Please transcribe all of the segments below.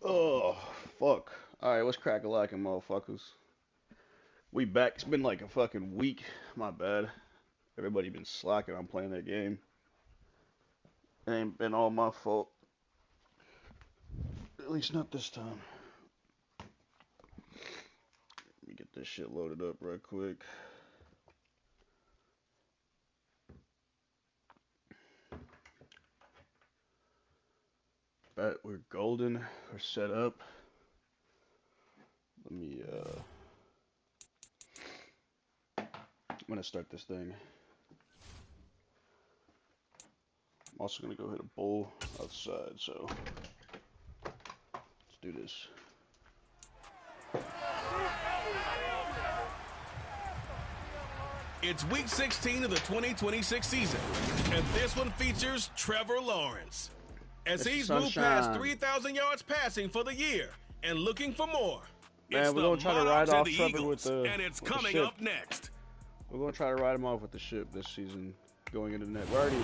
Oh, fuck. Alright, what's crack-a-lackin', motherfuckers? We back. It's been like a fucking week. My bad. Everybody been slacking on playing that game. It ain't been all my fault. At least not this time. Let me get this shit loaded up right quick. Bet we're golden. We're set up. Let me, I'm gonna start this thing. I'm also gonna go hit a bull outside, so let's do this. It's week 16 of the 2026 season, and this one features Trevor Lawrence. As he's moved past 3,000 yards passing for the year and looking for more. Man, we're gonna try to ride off Trevor with the and it's coming up next. We're gonna try to ride him off with the ship this season, going into the net. We're already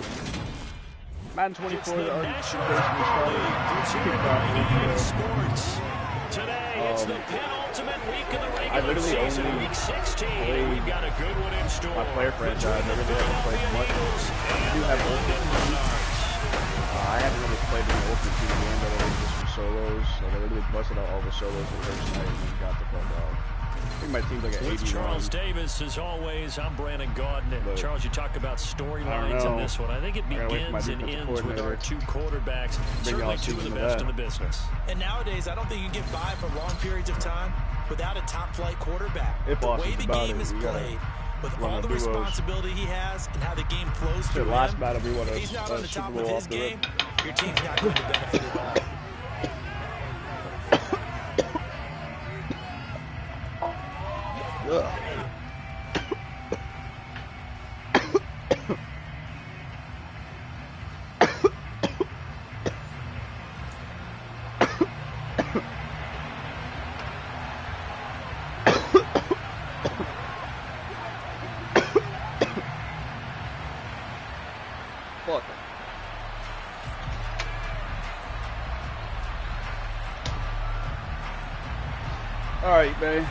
Madden 24 already basically started. Sports. Today it's the penultimate week of the regular season, week 16. We've got a good one in store. My player franchise, I really haven't played much. I do have Ultimate. I haven't really played the Ultimate Team game, but I just some solos. Like I literally busted out all the solos the first night and then got the fuck out. I think my team's like an 81. With Charles Davis, as always, I'm Brandon Gaudin. And Charles, you talk about storylines in this one. I think it begins and ends with our two quarterbacks, certainly two of the best in the business. And nowadays, I don't think you can get by for long periods of time without a top-flight quarterback. The way the game is played, with all the responsibility he has and how the game flows through him, if he's not on the top of his game, your team's not going to benefit at all. Ugh. Fuck. All right, man.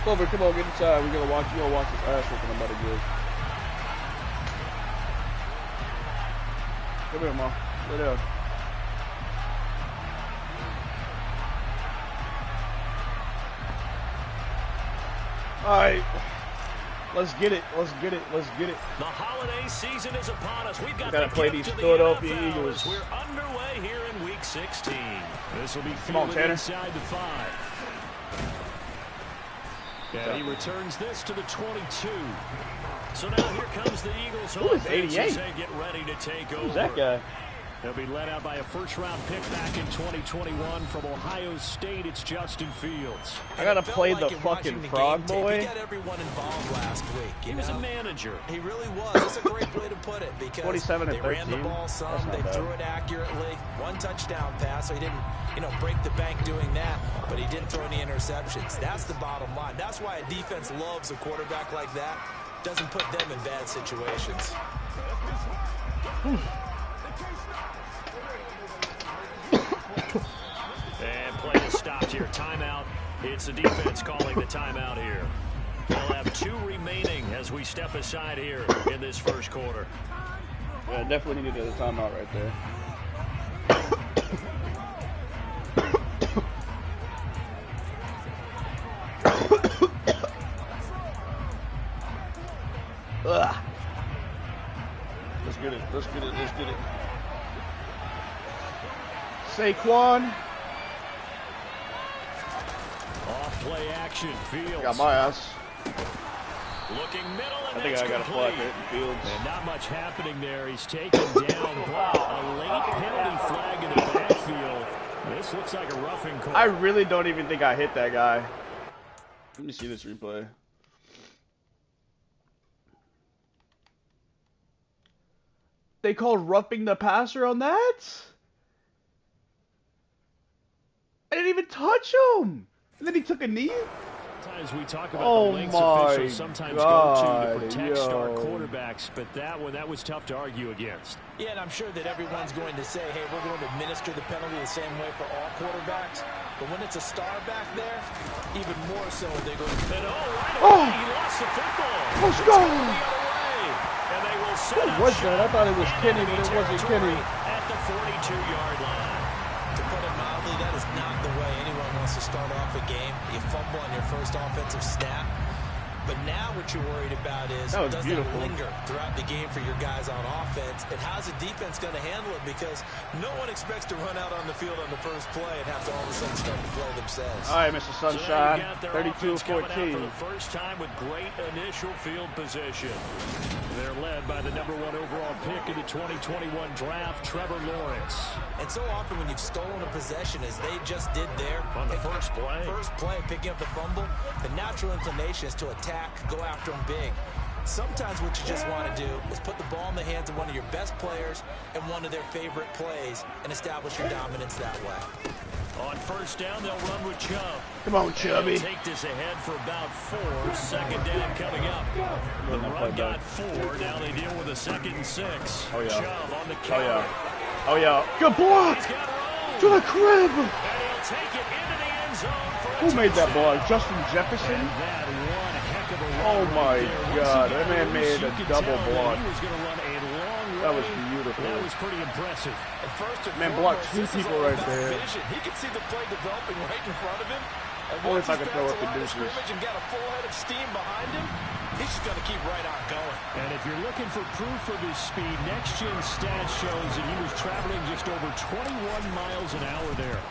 Clover, come on, get inside. We're gonna watch. You gonna watch this ass whooping I'm about to give. Come here, Mom. Sit down. All right. Let's get it. Let's get it. Let's get it. The holiday season is upon us. We've got to play these Philadelphia Eagles. We're underway here in Week 16. This will be fielded inside the 5. Yeah, he returns this to the 22. So now here comes the Eagles. Who is 88? Get ready to take over. Who's that guy? They'll be led out by a first-round pick back in 2021 from Ohio State. It's Justin Fields. I gotta play the fucking frog boy. He got everyone involved last week. He was a manager. He really was. That's a great way to put it because 47 they and 13. ran the ball some, they threw it accurately. One touchdown pass, so he didn't, break the bank doing that, but he didn't throw any interceptions. That's the bottom line. That's why a defense loves a quarterback like that. Doesn't put them in bad situations. And play is stopped here. Timeout. It's the defense calling the timeout here. We'll have 2 remaining as we step aside here in this first quarter. Yeah, definitely needed a timeout right there. Ugh. Let's get it. Let's get it. Let's get it. Saquon. Off play action. Fields. Got my ass. Looking middle, and I think I got a flag hit in Fields. And not much happening there. He's taken down. A late penalty flag in the backfield. This looks like a roughing call. I really don't even think I hit that guy. Let me see this replay. They called roughing the passer on that? I didn't even touch him. And then he took a knee? Sometimes we talk about the lengths officials sometimes go to protect star quarterbacks, but that was tough to argue against. Yeah, and I'm sure that everyone's going to say, hey, we're going to administer the penalty the same way for all quarterbacks. But when it's a star back there, even more so they go. And right away, he lost the football. Let's go! And they will set what was that? I thought it was Kenny, but it wasn't Kenny. At the 42-yard line. To put it mildly, that is not the way anyone wants to start off a game. You fumble on your first offensive snap. But now what you're worried about is, does that linger throughout the game for your guys on offense? And how's the defense going to handle it? Because no one expects to run out on the field on the first play and have to all of a sudden start to play themselves. All right, Mr. Sunshine, so 32-14. For the first time with great initial field position. They're led by the #1 overall pick in the 2021 draft, Trevor Lawrence. And so often when you've stolen a possession, as they just did there, on the first play, picking up the fumble, the natural inclination is to attack, go after them big. Sometimes what you just want to do is put the ball in the hands of one of your best players and one of their favorite plays and establish your dominance that way. On first down, they'll run with Chubb. Come on, Chubby. Take this ahead for about 4. Second down coming up. The run got 4. Now they deal with a 2nd and 6. Oh, yeah. Chubb on the counter. Oh, yeah. Good block. To the crib. And he'll take it into the end zone. Who made that block? Justin Jefferson? Oh, my God. That man made a double block. That was beautiful. That was pretty impressive. Man blocked 2 people right there. He could see the play developing right in front of him. Only if I could throw up the deuces. And got a full head of steam behind him. He's just going to keep right on going. And if you're looking for proof of his speed, Next Gen Stats shows that he was traveling just over 21 miles an hour there.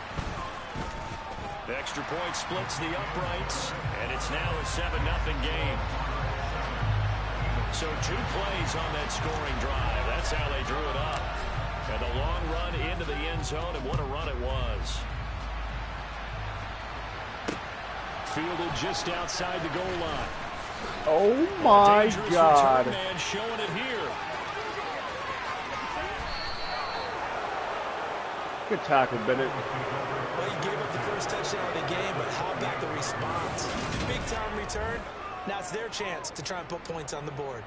The extra point splits the uprights, and it's now a 7-0 game. So 2 plays on that scoring drive. That's how they drew it up. And a long run into the end zone, and what a run it was. Fielded just outside the goal line. Oh my God. Man showing it here. Good tackle, Bennett. Well, he gave up the first touchdown of the game, but how about the response? Big time return. Now it's their chance to try and put points on the board.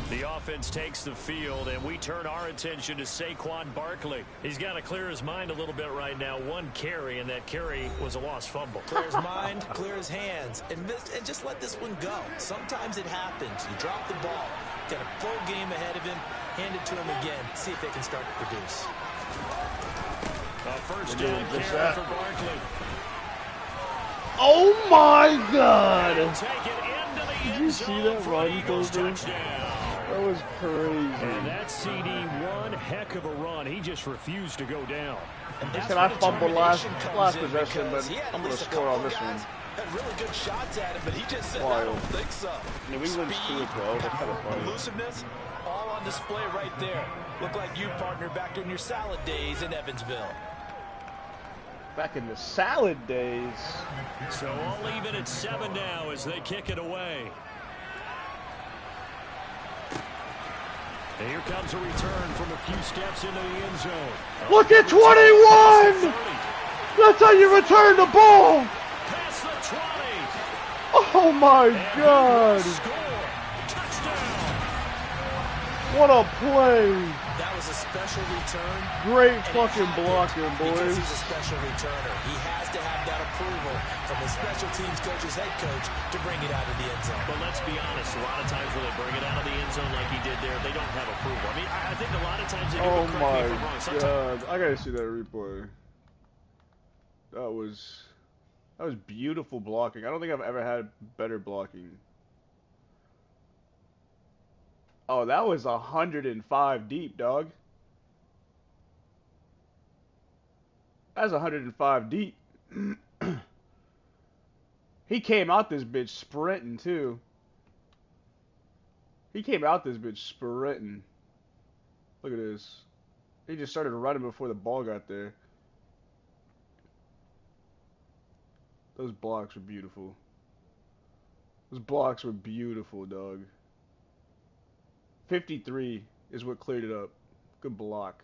The offense takes the field, and we turn our attention to Saquon Barkley. He's got to clear his mind a little bit right now. 1 carry, and that carry was a lost fumble. Clear his mind, clear his hands, and just let this one go. Sometimes it happens. You drop the ball, got a full game ahead of him, hand it to him again, see if they can start to produce. A first down carry for Barkley. Oh my God! Take it into the Did you see that run, Clover? That was crazy. And that CD, one heck of a run. He just refused to go down. He said I fumbled last possession, but I'm going to score on this one. Had really good shots at him, but he just said, Wild. I don't think so. New England's 2-12. That's kind of funny. Elusiveness, all on display right there. Look like you, partner, back in your salad days in Evansville. Back in the salad days. So I'll leave it at 7 now as they kick it away. And here comes a return from a few steps into the end zone. Look at 21! That's how you return the ball! Past the 20. Oh my God! Touchdown! What a play! That was a special return. Great fucking blocking, boys. Because he's a special returner. He has to have that approval from his special teams coach's head coach to bring it out of the end zone. But let's be honest, a lot of times when they bring it out of the end zone like he did there, they don't have approval. I mean, I think a lot of times they do. Oh Correct me if I'm wrong. my God! I gotta see that replay. That was beautiful blocking. I don't think I've ever had better blocking. Oh, that was 105 deep, dog. That's 105 deep. He came out this bitch sprinting, too. He came out this bitch sprinting. Look at this. He just started running before the ball got there. Those blocks were beautiful. Those blocks were beautiful, dog. 53 is what cleared it up. Good block.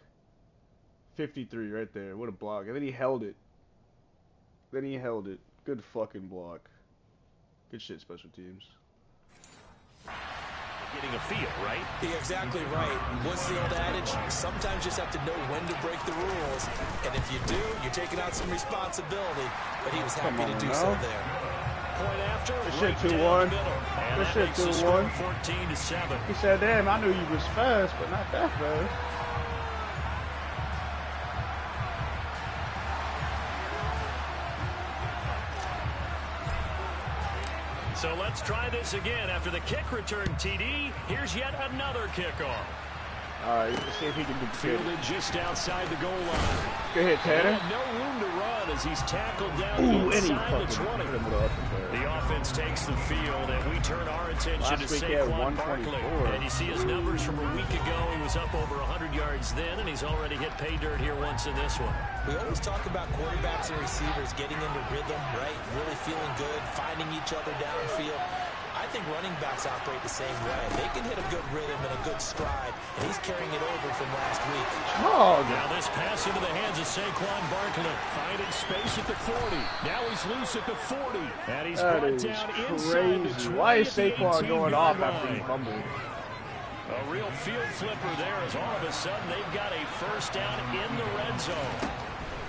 53 right there. What a block. And then he held it. Good fucking block. Good shit, special teams. getting a feel, right? You're exactly right. What's the old adage? Sometimes you just have to know when to break the rules. And if you do, you're taking out some responsibility. But he was happy to do so there. Point after. This shit 2-1. This shit 2-1. 14-7. He said, damn, I knew you was fast, but not that fast. So let's try this again. After the kick return TD, here's yet another kickoff. All right, let's see if he can do the fielded just outside the goal line. Good hit, Tanner. No room to run as he's tackled down inside the 20. The offense takes the field, and we turn our attention to Saquon Barkley. And you see his numbers from a week ago. He was up over 100 yards then, and he's already hit pay dirt here once in this one. We always talk about quarterbacks and receivers getting into rhythm, right? Really feeling good, finding each other downfield. I think running backs operate the same way. They can hit a good rhythm and a good stride, and he's carrying it over from last week. Oh, now this pass into the hands of Saquon Barkley, finding space at the 40. Now he's loose at the 40, and he's brought down inside the 20. Why is Saquon going off after he fumbled? A real field flipper there as all of a sudden they've got a first down in the red zone.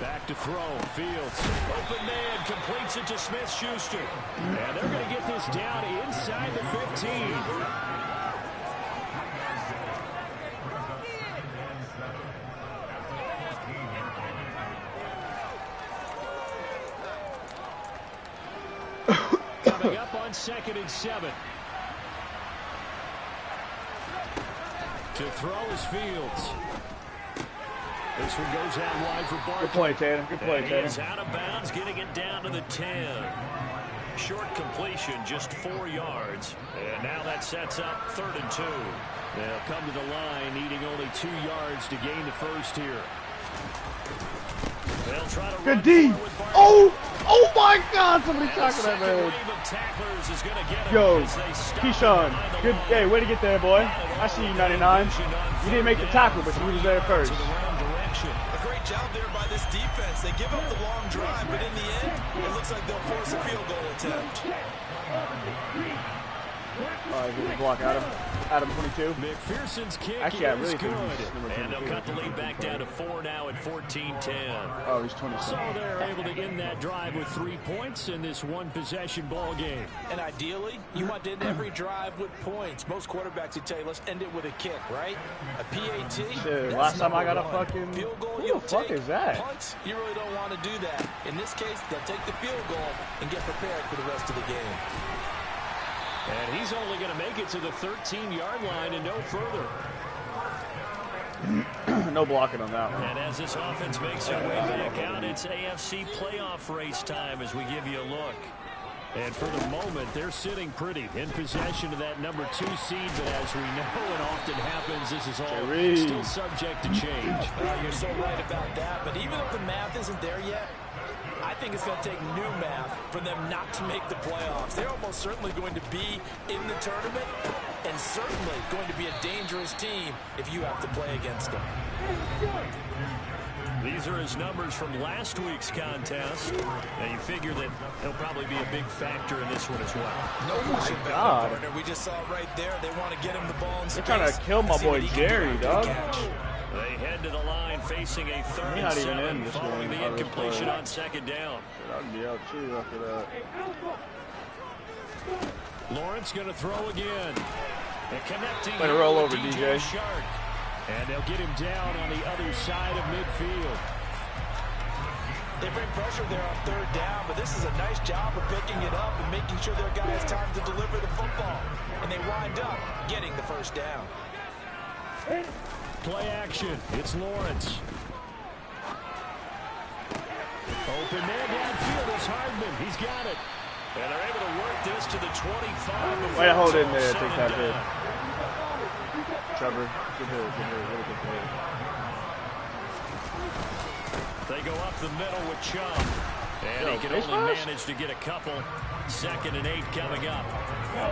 Back to throw. Fields. Open man completes it to Smith-Schuster. And they're going to get this down inside the 15. Coming up on 2nd and 7. To throw is Fields. This one goes out wide for Barkley. Good play, Tanner. Good play, Tanner. He's out of bounds, getting it down to the 10. Short completion, just 4 yards. And now that sets up 3rd and 2. They'll come to the line, needing only 2 yards to gain the first here. They'll try to good D. Oh my God! Somebody tackle that man. Yo, Keyshawn. Good. Hey, way to get there, boy. I see you, 99. You didn't make the tackle, but you was there first. A great job there by this defense. They give up the long drive, but in the end, it looks like they'll force a field goal attempt. All right, good block, Adam. Adam, 22. McPherson's kick is good. And they'll cut the lead back down to 4 now at 14-10. Oh, he's 26. So they're able to end that drive with 3 points in this one-possession ball game. And ideally, you want to end every drive with points. Most quarterbacks would tell you, let's end it with a kick, right? A PAT. Shit, last time I got a fucking field goal. Who the fuck is that? Punts, you really don't want to do that. In this case, they'll take the field goal and get prepared for the rest of the game. And he's only going to make it to the 13-yard line and no further. No blocking on that one. And as this offense makes their way back out, it's AFC playoff race time as we give you a look. And for the moment, they're sitting pretty in possession of that number 2 seed. But as we know and often happens, this is all still subject to change. You're so right about that. But even if the math isn't there yet, I think it's going to take new math for them not to make the playoffs. They're almost certainly going to be in the tournament and certainly going to be a dangerous team if you have to play against them. These are his numbers from last week's contest. Now you figure that he'll probably be a big factor in this one as well. No question about it, partner. We just saw it right there. They want to get him the ball in space. They're trying to kill my boy Jerry, dog. They head to the line facing a 3rd and 7 following the incompletion on 2nd down. I'd be out too after that. Lawrence going to throw again. And connecting. Way to roll over, DJ. Shark. And they'll get him down on the other side of midfield. They bring pressure there on 3rd down, but this is a nice job of picking it up and making sure their guy has time to deliver the football. And they wind up getting the 1st down. Play action. It's Lawrence. Open man downfield is Hardman. He's got it. And they're able to work this to the 25. Way to hold in there. Take that hit. Trevor, good hit, really good play. They go up the middle with Chubb. And he can only manage to get a couple. 2nd and 8 coming up.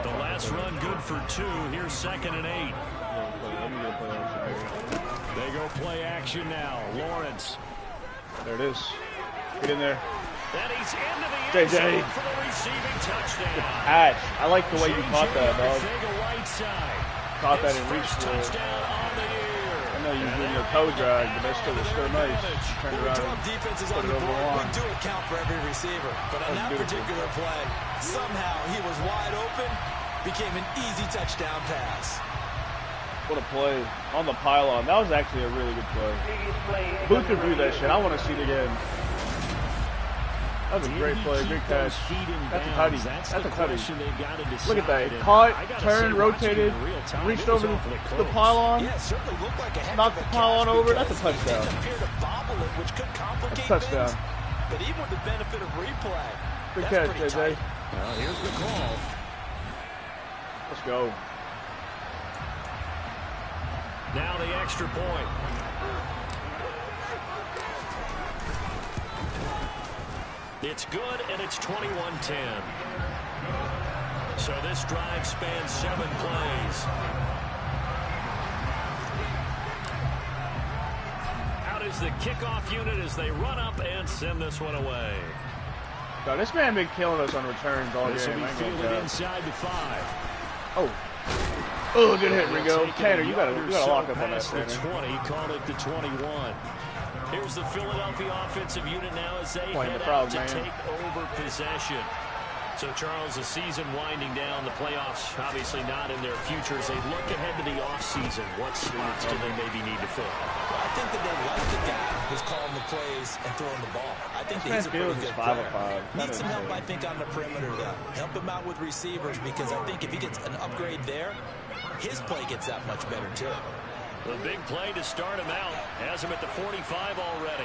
The last run good for 2. Here's 2nd and 8. They go play action now. Lawrence. There it is. Get in there. And he's into the end zone for the receiving touchdown. Good catch. I like the way you caught that, dog. Right side. caught that and reached for it. I know you're doing your toe drag, but that still was still nice. Turn around and defenses put on it the over the board. line. We do account for every receiver, but on that particular play, somehow he was wide open, became an easy touchdown pass. What a play on the pylon. That was actually a really good play. Who could do that shit? I want to see it again. That was a great play, good catch. That's a tutty. That's a tutty. Look at that. Caught, turned, rotated, reached over the pylon, knocked the pylon over. That's a touchdown. That's a touchdown. But even with the benefit of replay, good catch, JJ. Here's the call. Let's go. Now the extra point. It's good, and it's 21-10. So this drive spans 7 plays. Out is the kickoff unit as they run up and send this one away. God, this man been killing us on returns all this game. Will be fielded inside the 5. Oh, good hit, Ringo. Tanner, you gotta lock up on that, the Tanner. 20, call it the 21. Here's the Philadelphia offensive unit now as they Playing head the crowd, out to man. take over possession. So, Charles, the season winding down, the playoffs obviously not in their future. As they look ahead to the offseason, what slots do they maybe need to fill? Well, I think that they like the guy who's calling the plays and throwing the ball. I think that he's a pretty good player. Needs some help, I think, on the perimeter, though. Help him out with receivers, because I think if he gets an upgrade there, his play gets that much better, too. The big play to start him out. Has him at the 45 already.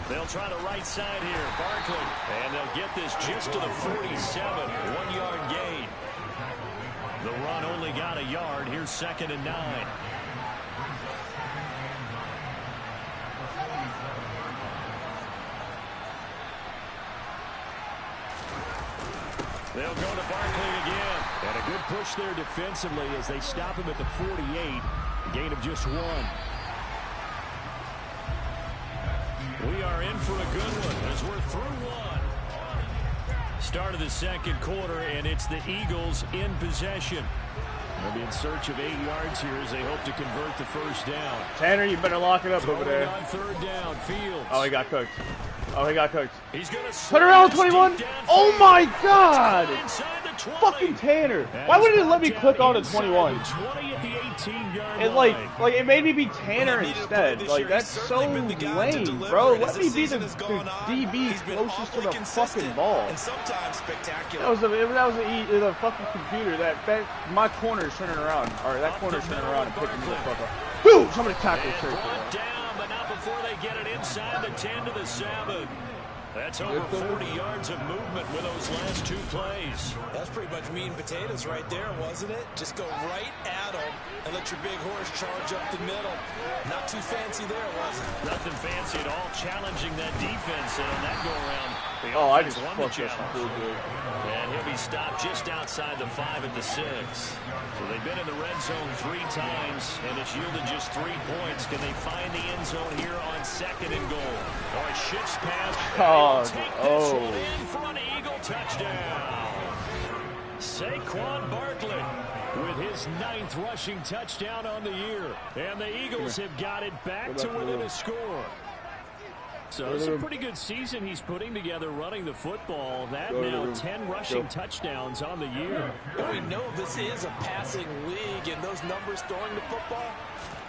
They'll try the right side here. Barkley. And they'll get this just to the 47. 1-yard gain. The run only got a yard. Here's 2nd and 9. They'll go to Barkley again. And a good push there defensively as they stop him at the 48. A gain of just 1. We are in for a good one as we're through 1. Start of the 2nd quarter, and it's the Eagles in possession. They'll be in search of 8 yards here as they hope to convert the first down. Tanner, you better lock it up over there. On 3rd down, Fields. Oh, he got cooked. Oh, he got cooked. He's gonna put her on 21. Oh my God! Fucking Tanner. Why wouldn't it let me click on to 21? It like it made me be Tanner instead. Like, that's so lame, bro. Let me be the DB closest to the fucking ball. That was the fucking computer that my corner's turning around. All right, that corner's turning around and picking me the fuck up. Boom! Somebody tackled Church. But not before they get it inside the 10 to the 7. That's over 40 yards of movement with those last 2 plays. That's pretty much meat and potatoes right there, wasn't it? Just go right at them and let your big horse charge up the middle. Not too fancy there, was it? Nothing fancy at all. Challenging that defense and on that go-around. I just fucked this one. And he'll be stopped just outside the 5 at the 6. So they've been in the red zone 3 times, and it's yielded just 3 points. Can they find the end zone here on 2nd and goal? Or it shifts past. In for an Eagle touchdown. Saquon Barkley with his 9th rushing touchdown on the year. And the Eagles have got it back to within a score. So it's a pretty good season he's putting together running the football. That now 10 rushing touchdowns on the year. And we know this is a passing league, and those numbers throwing the football,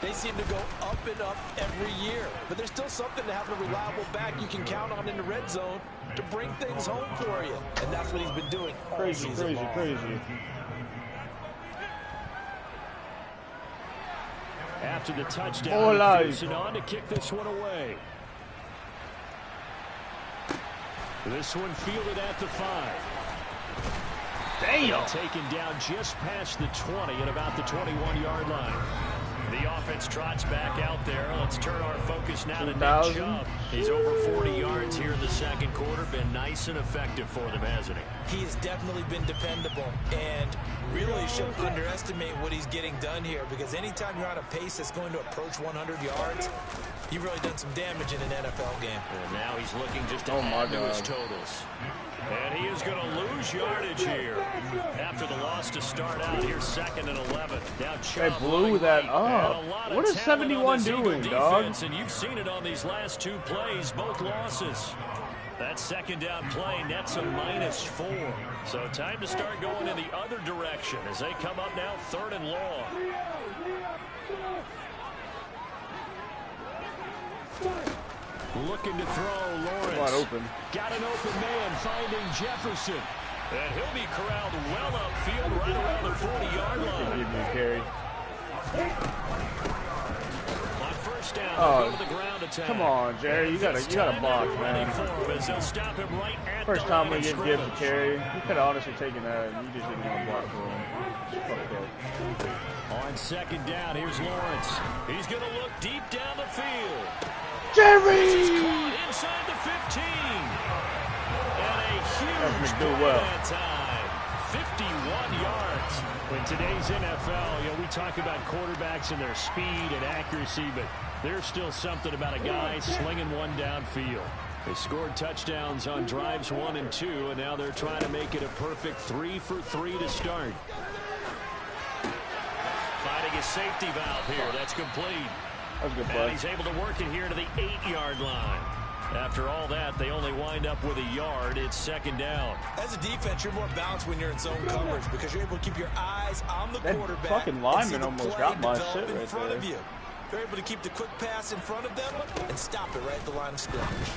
they seem to go up and up every year. But there's still something to have a reliable back you can count on in the red zone to bring things home for you. And that's what he's been doing all season long. Crazy. After the touchdown, Pearson on to kick this one away. This one fielded at the 5. Damn. Taken down just past the 20 at about the 21-yard line. The offense trots back out there. Let's turn our focus now to Nick Chubb. He's over 40 yards here in the second quarter. Been nice and effective for them, hasn't he? He has definitely been dependable, and really shouldn't underestimate what he's getting done here, because anytime you're on a pace that's going to approach 100 yards, you've really done some damage in an NFL game. And now he's looking just to add to his totals. And he is going to lose yardage here after the loss to start out. Here's 2nd and 11. Now they blew that up. What is 71 doing, dog? And you've seen it on these last 2 plays, both losses. That second down play nets a -4. So time to start going in the other direction as they come up now 3rd and long. Looking to throw, Lawrence. Wide open. Got an open man finding Jefferson. And he'll be corralled well upfield right around the 40-yard line. Give me a carry. On first down, oh, go to the ground attack. Come on, Jerry. You gotta block, man. Stop him right at first time we get Gibbs a carry. You could have honestly taken that, and you just didn't want to block for him. On 2nd down, here's Lawrence. He's going to look deep down the field. Jerry! This is caught inside the 15. And a huge play that time. 51 yards. In today's NFL, we talk about quarterbacks and their speed and accuracy, but there's still something about a guy slinging one downfield. They scored touchdowns on drives 1 and 2, and now they're trying to make it a perfect 3 for 3 to start. Finding a safety valve here. That's complete. That was a good play. And he's able to work it here to the 8-yard line. After all that, they only wind up with a yard. It's 2nd down. As a defense, you're more balanced when you're in zone coverage because you're able to keep your eyes on the quarterback. That fucking lineman almost got my shit right in front there. Of you. They're able to keep the quick pass in front of them and stop it right at the line of scrimmage.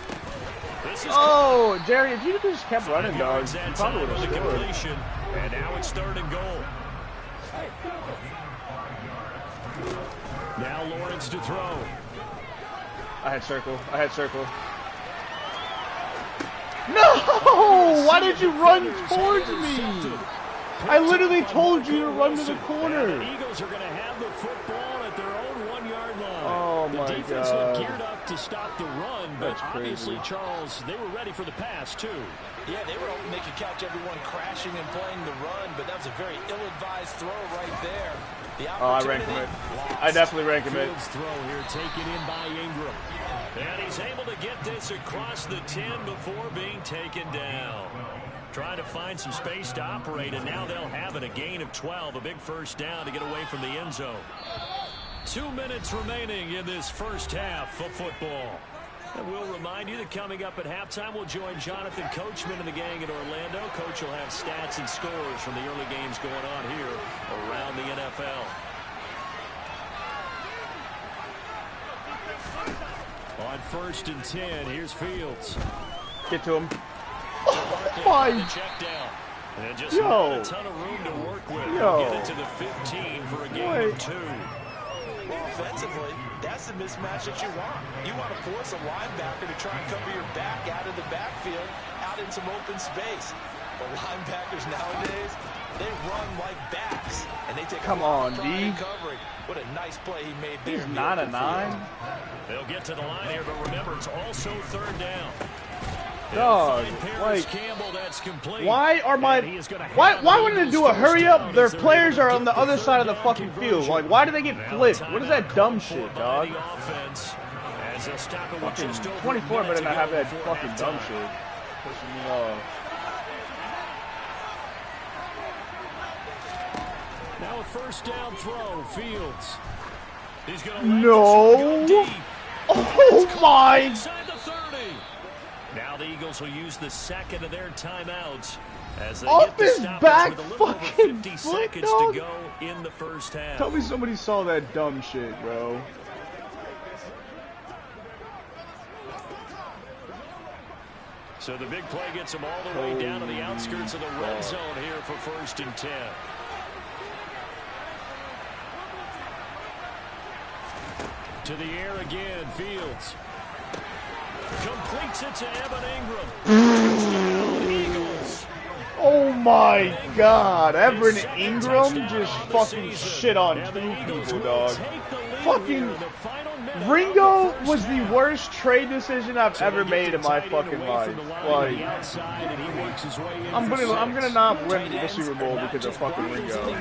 Oh, Jerry, if you just kept running, dog, you probably would have scored. And now it's 3rd and goal. Now Lawrence to throw. I had circle. No! Why did you run towards me? I literally told you to run to the corner. The Eagles are going to have the football at their own 1-yard line. Oh, my God. The defense looked geared up to stop the run, but obviously, Charles, they were ready for the pass, too. Yeah, they were hoping they could catch everyone crashing and playing the run, but that was a very ill-advised throw right there. I rank him it. I definitely rank him it. Throw here taken in by Ingram. And he's able to get this across the 10 before being taken down. Trying to find some space to operate, and now they'll have it. A gain of 12, a big first down to get away from the end zone. 2 minutes remaining in this first half of football. And we'll remind you that coming up at halftime, we'll join Jonathan Coachman and the gang in Orlando. Coach will have stats and scores from the early games going on here around the NFL. On 1st and 10, here's Fields. Get to him. Oh, my. And just not a ton of room to work with. Get it to the 15 for a gain of 2. Offensively, that's the mismatch that you want. You want to force a linebacker to try and cover your back out of the backfield, out in some open space. But linebackers nowadays, they run like backs, and they take Come on, D. Covering. What a nice play he made there. He's 9 of 9. They'll get to the line here, but remember, it's also 3rd down. Dog, like, Campbell, that's complete. why are my, why wouldn't they do a hurry up? Their players are on the other side of the fucking field. Like, why do they get flipped? What is that dumb shit, dog? Fucking 24 better not have that fucking dumb shit. Pushing me off. Now a first down throw, Fields. He's gonna no. Oh my. Now the Eagles will use the second of their timeouts as they off get his back with a little fucking over 50 foot, seconds dog. to go in the first half. Tell me somebody saw that dumb shit, bro. So the big play gets them all the way down to the outskirts of the red zone here for 1st and 10. To the air again, Fields. Completes it to Evan Ingram. Eagles. Oh my God, Evan Ingram just fucking shit on 2 people, dog. Take the fucking Ringo was the worst trade decision I've ever made in my fucking life. Like, I'm gonna not win the Super Bowl because of fucking Ringo.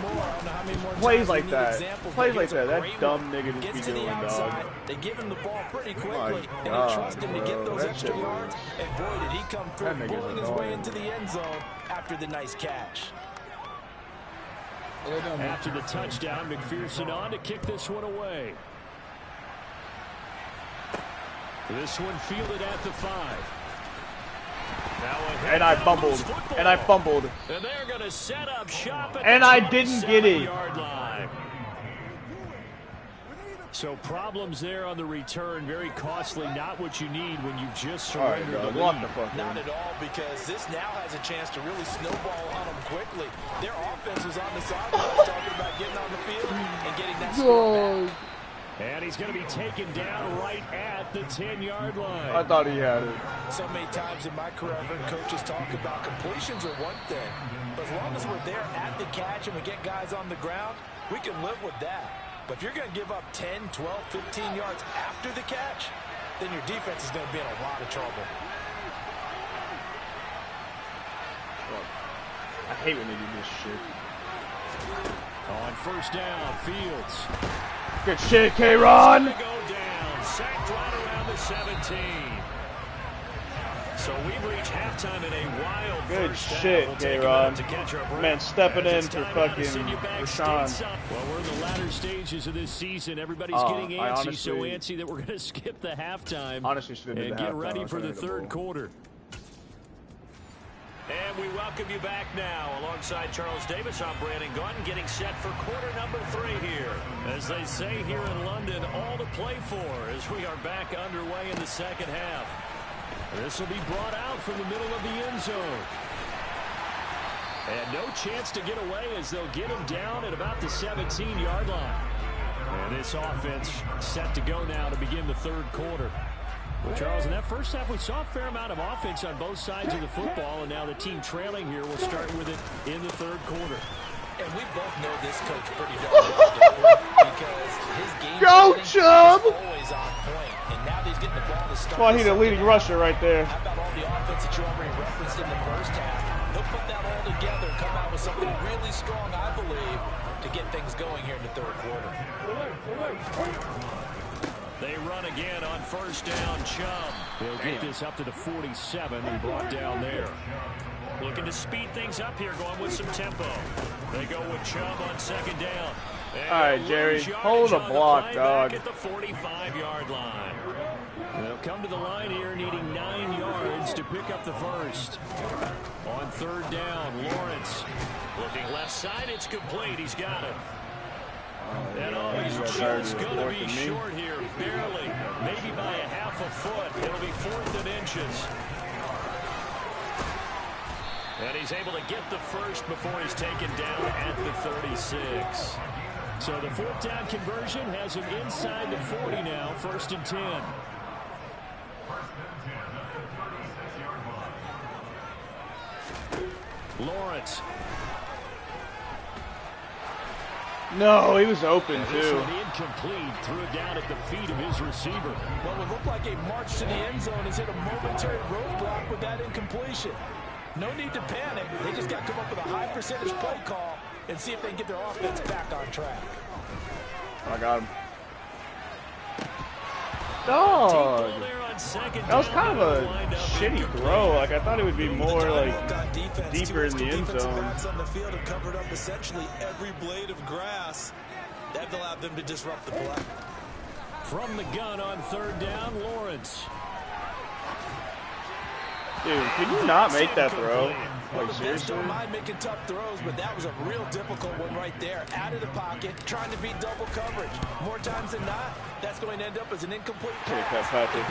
Plays like that. Plays like that. That dumb nigga just be doing, dog. They give him the ball pretty quickly, My and they God, trust him to get those that extra shit yards. And boy, did he come through, that nigga's pulling his way annoying. into the end zone after the nice catch. After the touchdown, McPherson on to kick this one away. This one fielded at the 5. And I fumbled. And I fumbled. And they're going to set up shop at And the I didn't get it. 27-yard line. So problems there on the return, very costly, not what you need when you've just surrendered the lead. What the fuck? Not at all, because this now has a chance to really snowball on them quickly. Their offense was on the sidelines talking about getting on the field and getting that score back. And he's going to be taken down right at the 10-yard line. I thought he had it. So many times in my career, I've heard coaches talk about completions are one thing. But as long as we're there at the catch and we get guys on the ground, we can live with that. But if you're going to give up 10, 12, 15 yards after the catch, then your defense is going to be in a lot of trouble. I hate when they do this shit. On first down, Fields. Good shit, K-Ron. Go down, sacked right around the 17. So we've reached halftime in a wild good first shit, we'll K-Ron. Man, stepping in for fucking Rashawn. Well, we're in the latter stages of this season. Everybody's getting antsy, so antsy that we're going to skip the halftime and get ready for the third quarter. And we welcome you back now. Alongside Charles Davis, I'm Brandon Gunn, getting set for quarter number 3 here. As they say here in London, all to play for as we are back underway in the second half. This will be brought out from the middle of the end zone. And no chance to get away as they'll get him down at about the 17-yard line. And this offense set to go now to begin the third quarter. Well, Charles, in that first half, we saw a fair amount of offense on both sides of the football, and now the team trailing here will start with it in the third quarter. And we both know this coach pretty darn because his game is always on point. And now he's getting the ball to start. Well, he's the leading rusher right there. How about all the offense that you already referenced in the first half? He'll put that all together, come out with something really strong, I believe, to get things going here in the third quarter. They run again on first down. Chubb. They'll get this up to the 47 and brought down there. Looking to speed things up here, going with some tempo. They go with Chubb on second down. All right, Jerry, hold a block, dog. At the 45-yard line. They'll come to the line here needing 9 yards to pick up the first. On third down, Lawrence. Looking left side, it's complete. He's got it. And he's just going to be short here, barely, maybe by a half a foot. It'll be 4th and inches. And he's able to get the first before he's taken down at the 36. So the 4th down conversion has him inside the 40 now, 1st and 10. Lawrence. No, he was open too. Incomplete, threw it down at the feet of his receiver. Well, it looked like a march to the end zone has hit a momentary roadblock with that incompletion. No need to panic. They just got to come up with a high percentage play call and see if they can get their offense back on track. I got him. Dog. That was kind of a shitty throw. Like, I thought it would be more, like, deeper in the end zone. On the field have covered up essentially every blade of grass. That allowed them to disrupt the play. From the gun on third down, Lawrence. Dude, can you not make that throw? Like, seriously? Don't mind making tough throws, but that was a real difficult one right there. Out of the pocket, trying to beat double coverage. More times than not, that's going to end up as an incomplete pass. Patrick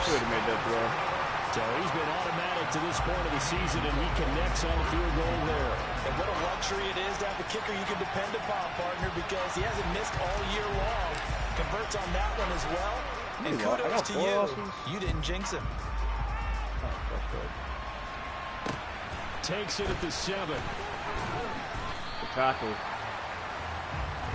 should have made that throw. So he's been automatic to this point of the season, and he connects on the field goal there. And what a luxury it is to have a kicker you can depend upon, partner, because he hasn't missed all year long. Converts on that one as well. And kudos to you. You didn't jinx him. Takes it at the 7. The tackle.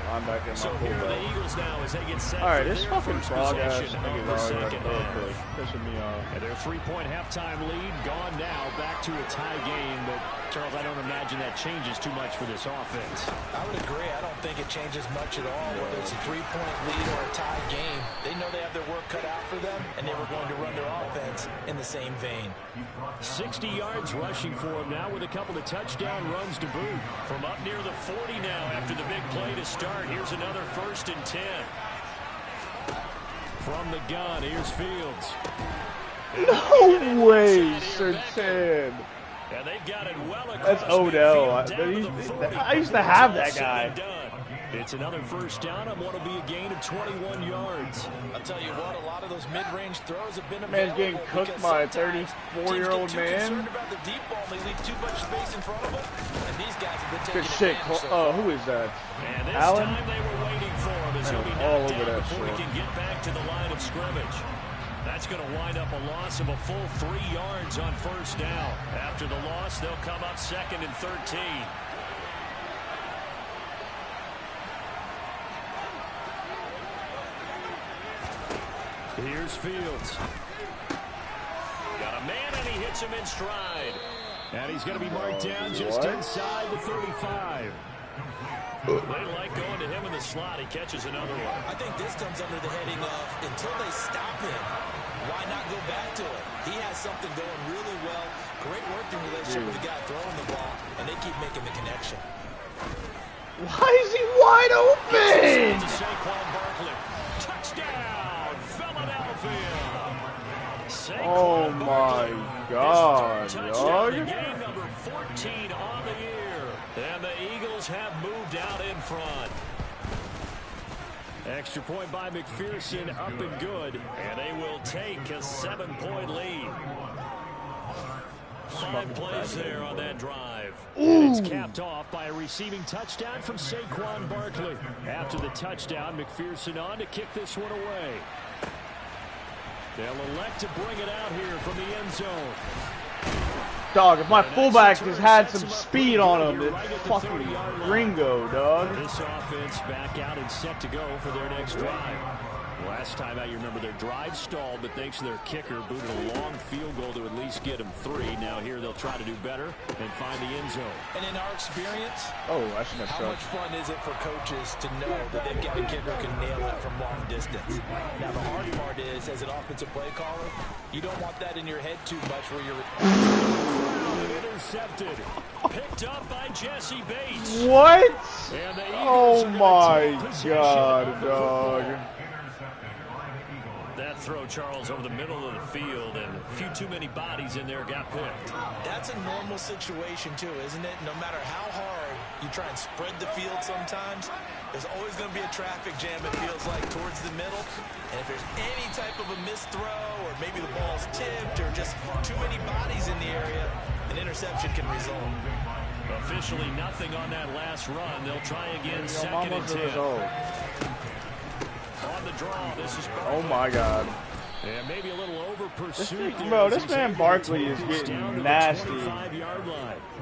Linebacker in So my here are the fullback. Eagles now as they get set. All right, for this their fucking first frog ass possession nigga of the is already second got half. pissing me off. And their 3-point halftime lead gone now, back to a tie game. But Charles, I don't imagine that changes too much for this offense. I would agree. I don't think it changes much at all, whether it's a 3-point lead or a tie game. They know they have their work cut out for them, and they were going to run their offense in the same vein. 60 yards rushing for him now with a couple of touchdown runs to boot. From up near the 40 now after the big play to start. Here's another 1st and 10. From the gun, here's Fields. No way, Sertan. And they've got it well across. That's Odell. I used to have that guy. It's another 1st down on what will be a gain of 21 yards. I'll tell you what, a lot of those mid-range throws have been Man's getting cooked by a 34-year-old man. Concerned about the deep ball, they leave too much space in front of them, and these guys have been taking Good shit. Who is that? And this Allen? time they were waiting for him as he'll be all knocked over down that before shit. he can get back to the line of scrimmage. That's going to wind up a loss of a full 3 yards on 1st down. After the loss, they'll come up 2nd and 13. Here's Fields. Got a man, and he hits him in stride. And he's going to be marked down just inside the 35. They like going to him in the slot. He catches another one. I think this comes under the heading of, until they stop him, why not go back to it? He has something going really well. Great working relationship with the guy throwing the ball, and they keep making the connection. Why is he wide open? To Saquon Barkley. Touchdown, Philadelphia. Oh my God, dog. Game number 14 on the year. And the Eagles have moved out in front. Extra point by McPherson, up and good. And they will take a 7-point lead. 5 plays there on that drive. And it's capped off by a receiving touchdown from Saquon Barkley. After the touchdown, McPherson on to kick this one away. They'll elect to bring it out here from the end zone. Dog, if my fullback just had some speed on him, it's fucking Ringo, dog. This offense back out and set to go for their next drive. Last time out, you remember their drive stalled, but thanks to their kicker, booted a long field goal to at least get them 3. Now here they'll try to do better and find the end zone. And in our experience, I shouldn't have how much fun is it for coaches to know that they've got a kicker who can nail it from long distance? Now the hard part is, as an offensive play caller, you don't want that in your head too much where you're intercepted. Picked up by Jesse Bates. What? And the Oh Eagles my God, dog. That throw, Charles, over the middle of the field, and a few too many bodies in there got picked. That's a normal situation, too, isn't it? No matter how hard you try and spread the field sometimes, there's always going to be a traffic jam, it feels like, towards the middle. And if there's any type of a missed throw, or maybe the ball's tipped, or just too many bodies in the area, an interception can result. Officially nothing on that last run. They'll try again, 2nd and 10. On the draw, this is Barkley. Oh my God. And maybe a little over pursuit. Bro, this man Barkley is getting nasty.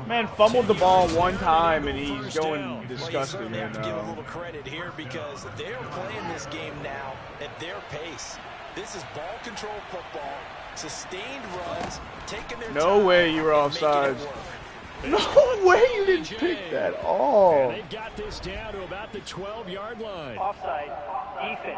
Man fumbled the ball one time and he's going disgusting. Well, you certainly have to give a little credit here because they're playing this game now at their pace. This is ball control football, sustained runs, taking their time. No way you were offsides. No way you didn't pick that all. And they've got this down to about the 12-yard line. Offside. Defense.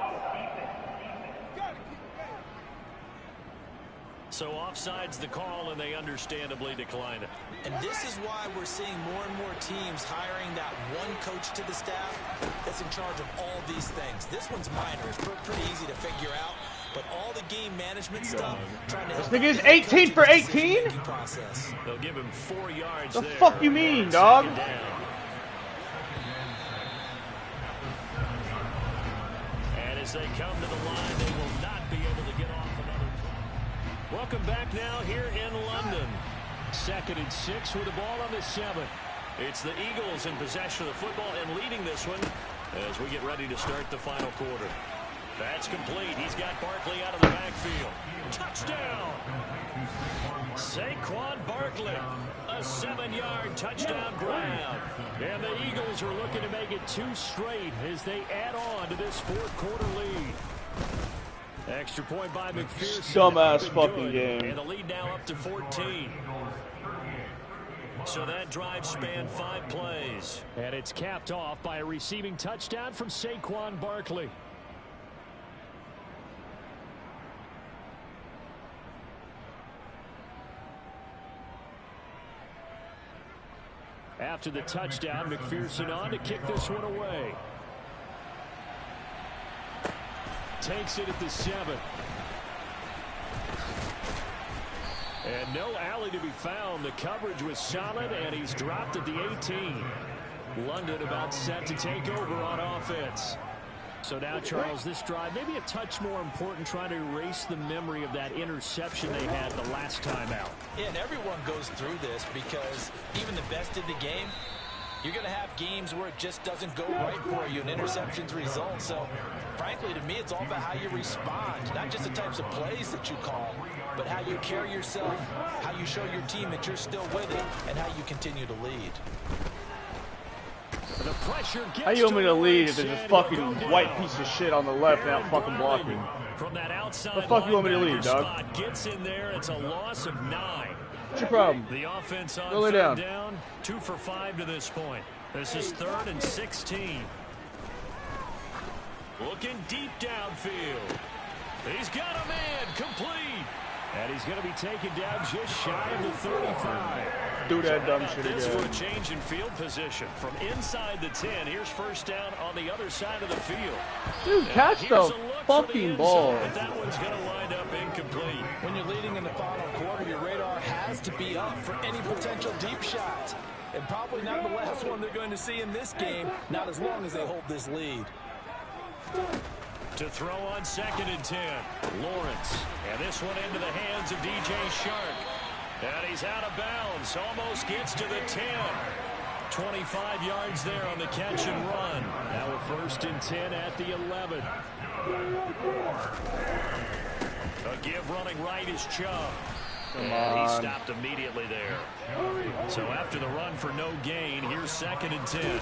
So offside's the call, and they understandably decline it. And this is why we're seeing more and more teams hiring that one coach to the staff that's in charge of all these things. This one's minor. It's pretty easy to figure out. But all the game management stuff, trying to help. This nigga is 18 for 18? They'll give him 4 yards The there. fuck you mean, dog? And as they come to the line, they will not be able to get off another play. Welcome back now here in London. 2nd and 6 with the ball on the 7. It's the Eagles in possession of the football and leading this one as we get ready to start the final quarter. That's complete. He's got Barkley out of the backfield. Touchdown! Saquon Barkley, a 7-yard touchdown grab. And the Eagles are looking to make it 2 straight as they add on to this fourth-quarter lead. Extra point by McPherson. Dumbass fucking game. And the lead now up to 14. So that drive spanned 5 plays. And it's capped off by a receiving touchdown from Saquon Barkley. After the touchdown, McPherson on to kick this one away. Takes it at the 7. And no alley to be found. The coverage was solid, and he's dropped at the 18. London about set to take over on offense. So now, Charles, this drive maybe a touch more important, trying to erase the memory of that interception they had the last time out. Yeah, and everyone goes through this because even the best in the game, you're going to have games where it just doesn't go right for you, and interceptions result. So, frankly, to me, it's all about how you respond, not just the types of plays that you call, but how you carry yourself, how you show your team that you're still with it, and how you continue to lead. The pressure gets how you want me to lead if there's a fucking white piece of shit on the left and I'm fucking blocking? From that outside the fuck you want me to lead, dog? Gets in there. It's a loss of 9. What's your problem? The offense on Go third down, 2 for 5 to this point. This is 3rd and 16. Looking deep downfield. He's got a man complete. And he's going to be taken down just shy of the 35. Do that dumb shit again. This for a change in field position. From inside the 10, here's first down on the other side of the field. Dude, catch the fucking ball. But that one's going to wind up incomplete. When you're leading in the final quarter, your radar has to be up for any potential deep shots. And probably not the last one they're going to see in this game, not as long as they hold this lead. To throw on 2nd and 10, Lawrence. And this one into the hands of DJ Shark. And he's out of bounds. Almost gets to the 10. 25 yards there on the catch and run. Now we're 1st and 10 at the 11. A give running right is Chubb. And he stopped immediately there. So after the run for no gain, here's 2nd and 10.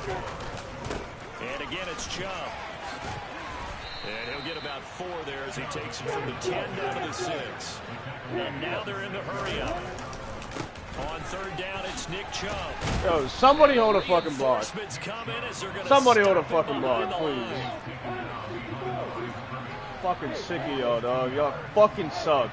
And again, it's Chubb. And he'll get about 4 there as he takes it from the 10 down to the 6. And now they're in the hurry up. On 3rd down, it's Nick Chubb. Yo, somebody hold a fucking block. Somebody hold a fucking block, please. Fucking sick of y'all, dog. Y'all fucking suck.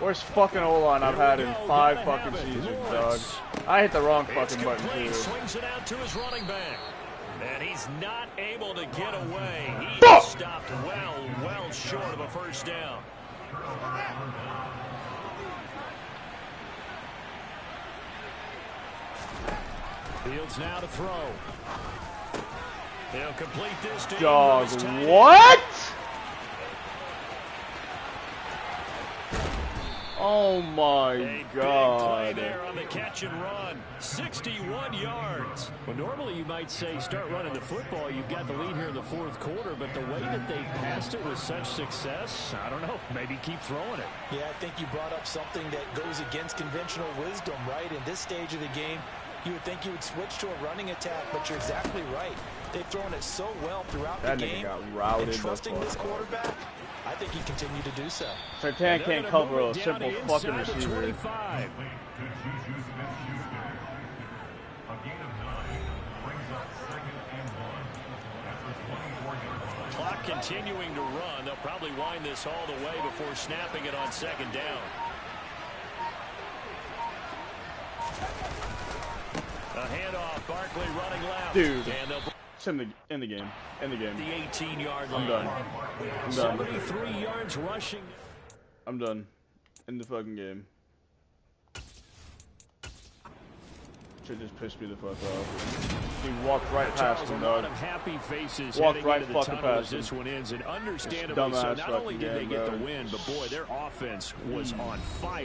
Worst fucking O-line I've had in 5 fucking seasons, dog. I hit the wrong fucking button, too. Swings it out to his running back. And he's not able to get away. He is stopped well short of a first down. Fields now to throw. He'll complete this to dog. What? Oh my God. Big play there on the catch and run. 61 yards. Well, normally you might say start running the football. You've got the lead here in the 4th quarter, but the way that they passed it with such success, I don't know, maybe keep throwing it. Yeah, I think you brought up something that goes against conventional wisdom, right? In this stage of the game, you would think you would switch to a running attack, but you're exactly right. They've thrown it so well throughout the game. Got routed. And trusting this quarterback, I think he continued to do so. Sertan can't cover a simple fucking receiver. Clock continuing to run. They'll probably wind this all the way before snapping it on 2nd down. A handoff, Barkley running left. Dude, it's in the game. In the game. The 18-yard line. I'm done. I'm done. 73 yards rushing. I'm done. In the fucking game. Should just piss me the fuck off. He walked right past him, dog. Happy faces walked right fucking past him. This one ends, and understandably so. Not only did they get the win, but boy, their offense was on fire.